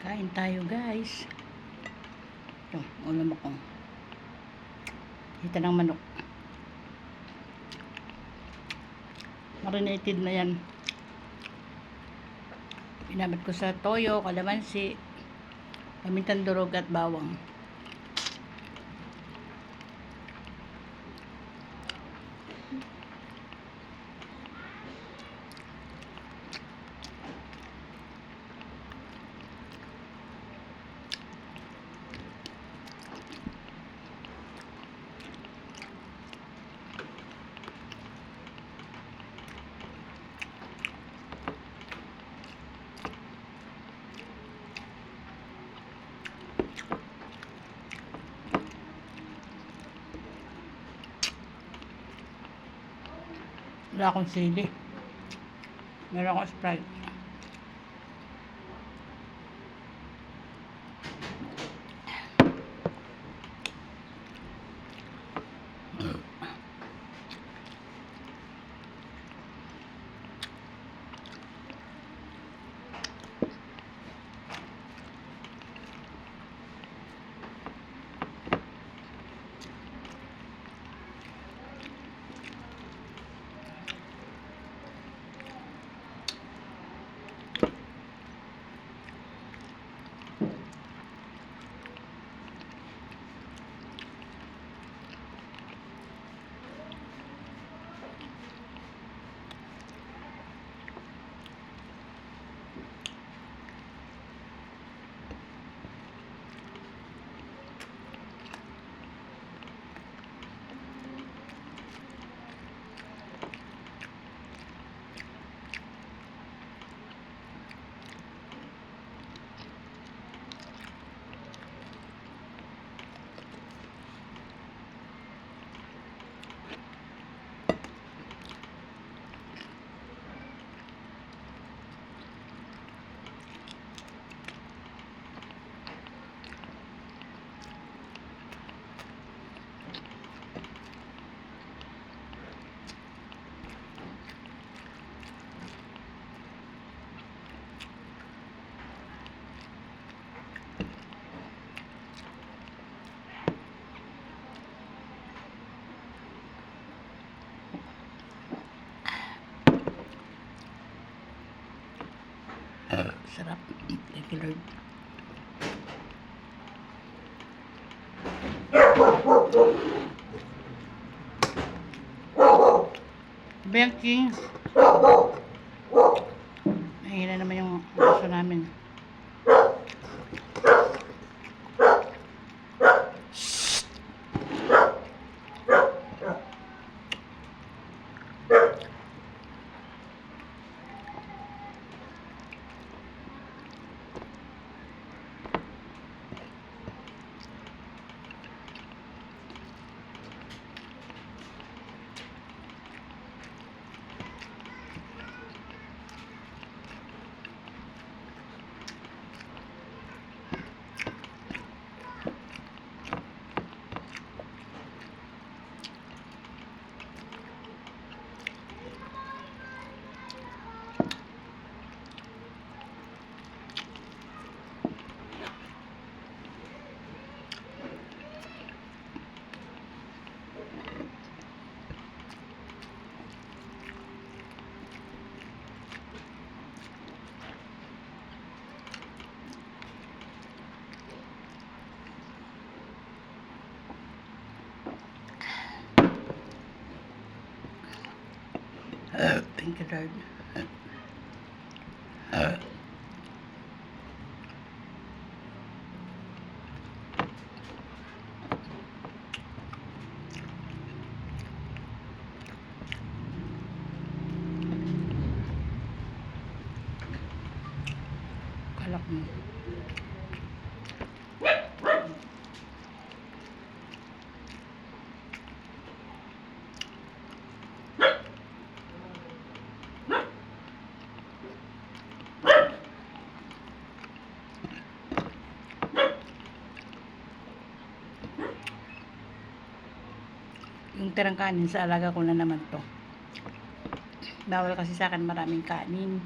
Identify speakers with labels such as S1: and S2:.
S1: Kain tayo, guys. Ito, ulam ako. Hita ng manok. Marinated na yan. Pinabad ko sa toyo, kalamansi, pamintang durog at bawang. Wala akong sili. Meron akong Sprite. Sarap. Thank you, Lord. Banking. Mahina naman yung aso namin. Thank you, Lord. Kalak mo. Yung tirang kanin sa alaga ko na naman to. Bawal kasi sa akin maraming kanin.